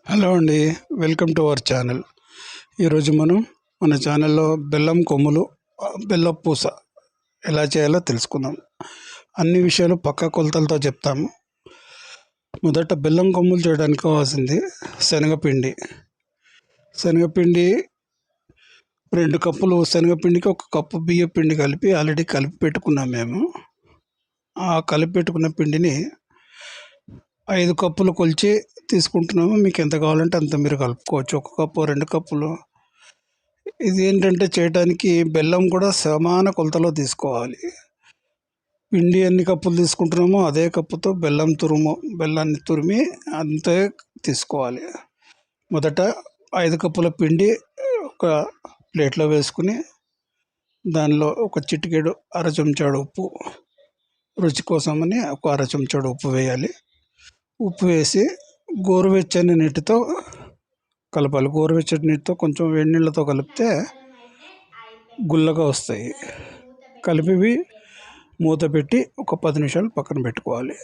Hello అండి, welcome to our channel. ఈరోజు మనం మన ఛానల్లో బెల్లం కొమ్ములు, బెల్లం పూస ఎలా చేయాలో తెలుసుకుందాం. అన్ని విషయాలు పక్కా కొలతలతో చెప్తాము. మొదట బెల్లం కొమ్ములు చేయడానికి కావాల్సింది శనగపిండి. శనగపిండి 2 కప్పులు శనగపిండికి 1 కప్పు బియ్యం పిండి కలిపి ఆల్రెడీ కలిపి పెట్టుకున్నాం మేము. ఆ కలిపి పెట్టుకున్న పిండిని 5 కప్పులు కొలిచి తీసుకుంటున్నాము. మీకు ఎంత కావాలంటే అంత మీరు కలుపుకోవచ్చు. 1 కప్పు 2 కప్పులు. ఇది ఏంటంటే చేయడానికి బెల్లం కూడా సమాన కొలతలో తీసుకోవాలి. పిండి ఎన్ని కప్పులు తీసుకుంటున్నామో అదే కప్పుతో బెల్లాన్ని తురిమి అంతే తీసుకోవాలి. మొదట 5 కప్పుల పిండి ఒక ప్లేట్లో వేసుకుని దానిలో ఒక చిటికెడు అర చెంచాడు ఉప్పు, రుచి కోసమని ఒక అర చెంచాడు ఉప్పు వేయాలి. ఉప్పు వేసి గోరువెచ్చని నీటితో కలపాలి. గోరువెచ్చని నీటితో కొంచెం వేడి నీళ్ళతో కలిపితే గుల్లగా వస్తాయి. కలిపి మూత పెట్టి ఒక 10 నిమిషాలు పక్కన పెట్టుకోవాలి.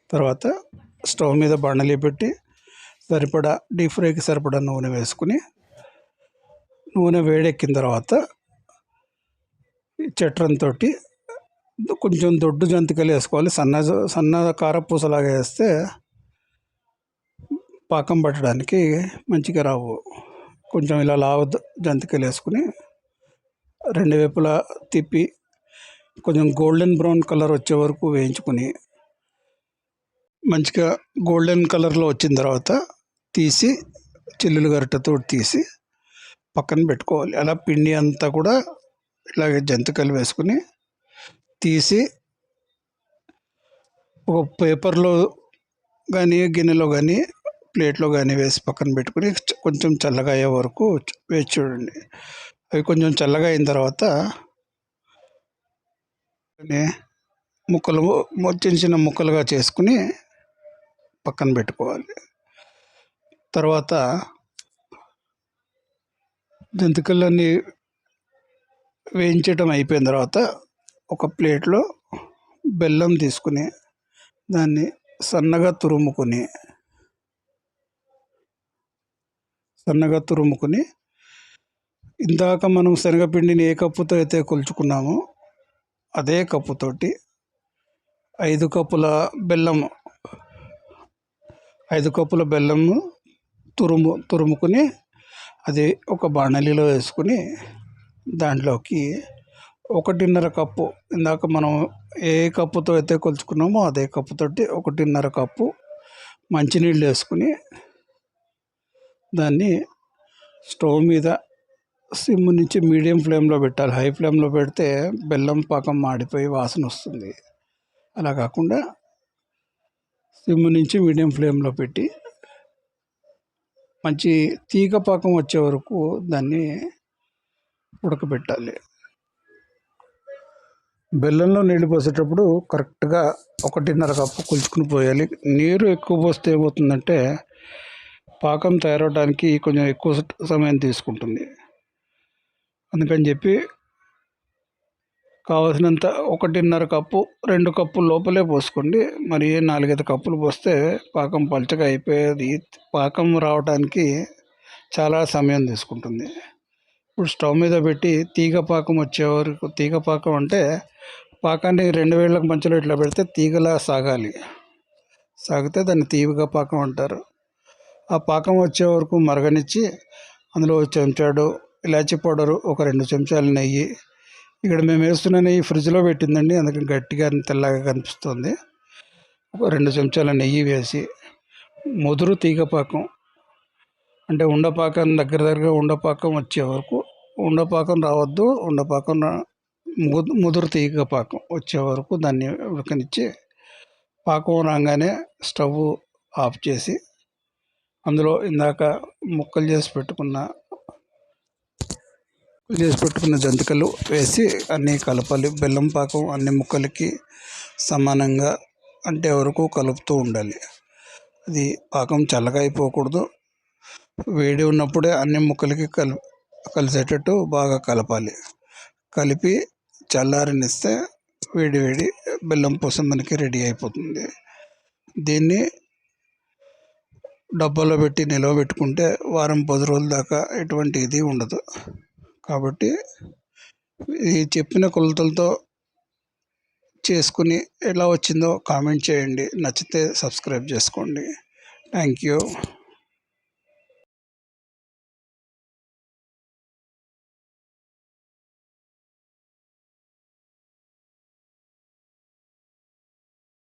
తర్వాత స్టవ్ మీద బాణలి పెట్టి సరిపడా డీప్ ఫ్రైకి సరిపడా నూనె వేసుకుని, నూనె వేడెక్కిన తర్వాత చట్రంతో కొంచెం దొడ్డు జంతికలు వేసుకోవాలి. సన్న కారపూసలాగా వేస్తే పాకం పట్టడానికి మంచిగా రావు. కొంచెం ఇలా లావు జంతికలు వేసుకుని 2 వైపులా తిప్పి కొంచెం గోల్డెన్ బ్రౌన్ కలర్ వచ్చే వరకు వేయించుకుని, మంచిగా గోల్డెన్ కలర్లో వచ్చిన తర్వాత తీసి చిల్లులు గరిటెతో తీసి పక్కన పెట్టుకోవాలి. అలా పిండి అంతా కూడా ఇలాగే జంతికలు వేసుకుని తీసి ఒక పేపర్లో కానీ గిన్నెలో కానీ ప్లేట్లో కానీ వేసి పక్కన పెట్టుకుని కొంచెం చల్లగా అయ్యే వరకు వేచి చూడండి. అవి కొంచెం చల్లగా అయిన తర్వాత ముక్కలు చిన్న చిన్న ముక్కలుగా చేసుకుని పక్కన పెట్టుకోవాలి. తర్వాత జంతికలన్నీ వేయించడం అయిపోయిన తర్వాత ఒక ప్లేట్లో బెల్లం తీసుకుని దాన్ని సన్నగా తురుముకుని ఇందాక మనం శనగపిండిని ఏ కప్పుతో అయితే కొలుచుకున్నామో అదే కప్పుతోటి 5 కప్పుల బెల్లము తురుముకుని అది ఒక బాణలిలో వేసుకుని దాంట్లోకి 1.5 కప్పు, ఇందాక మనం ఏ కప్పుతో అయితే కొలుచుకున్నామో అదే కప్పుతోటి 1.5 కప్పు మంచినీళ్ళు వేసుకుని దాన్ని స్టవ్ మీద సిమ్ నుంచి మీడియం ఫ్లేమ్లో పెట్టాలి. హై ఫ్లేమ్లో పెడితే బెల్లం పాకం మాడిపోయి వాసన వస్తుంది. అలా కాకుండా సిమ్ నుంచి మీడియం ఫ్లేమ్లో పెట్టి మంచి తీగ పాకం వచ్చే వరకు దాన్ని ఉడకబెట్టాలి. బెల్లంలో నీళ్ళు పోసేటప్పుడు కరెక్ట్గా 1.5 కప్పు కొలుచుకుని పోయాలి. నీరు ఎక్కువ పోస్తే ఏమవుతుందంటే పాకం తయారవడానికి కొంచెం ఎక్కువ సమయం తీసుకుంటుంది. అందుకని చెప్పి కావాల్సినంత 1.5 కప్పు 2 కప్పుల లోపలే పోసుకోండి. మరి 4-5 కప్పులు పోస్తే పాకం పలచగా అయిపోయేది. పాకం రావడానికి చాలా సమయం తీసుకుంటుంది. ఇప్పుడు స్టవ్ మీద పెట్టి తీగ పాకం వచ్చే వరకు, తీగ పాకం అంటే పాకాన్ని 2 వేళ్ళకు మధ్యలో ఇట్లా పెడితే తీగలా సాగితే దాన్ని తీగ పాకం అంటారు. ఆ పాకం వచ్చే వరకు మరగనిచ్చి అందులో చెంచాడు ఇలాచీ పౌడరు, ఒక 2 చెంచాలు నెయ్యి. ఇక్కడ మేము వేస్తున్న నెయ్యి ఫ్రిడ్జ్లో పెట్టిందండి, అందుకని గట్టిగా తెల్లగా కనిపిస్తుంది. ఒక 2 చెంచాల నెయ్యి వేసి ముదురు తీగపాకం అంటే ఉండపాకం దగ్గరగా ఉండపాకం వచ్చే వరకు, ఉండపాకం రావద్దు, ముదురు తీగ పాకం వచ్చే వరకు దాన్ని ఉడకనిచ్చి పాకం రాగానే స్టవ్ ఆఫ్ చేసి అందులో ఇందాక ముక్కలు చేసి పెట్టుకున్న జంతికలు వేసి అన్నీ కలపాలి. బెల్లం పాకం అన్ని ముక్కలకి సమానంగా అంటే వరకు కలుపుతూ ఉండాలి. అది పాకం చల్లగా అయిపోకూడదు. వేడి ఉన్నప్పుడే అన్ని ముక్కలకి కలిసేటట్టు బాగా కలపాలి. కలిపి చల్లారనిస్తే వేడి బెల్లం పూస మనకి రెడీ అయిపోతుంది. దీన్ని డబ్బాలో పెట్టి నిల్వ పెట్టుకుంటే వారం 10 రోజుల దాకా ఎటువంటి ఇది ఉండదు. కాబట్టి ఈ చెప్పిన కొలతలతో చేసుకుని ఎలా వచ్చిందో కామెంట్ చేయండి. నచ్చితే సబ్స్క్రైబ్ చేసుకోండి. Thank you.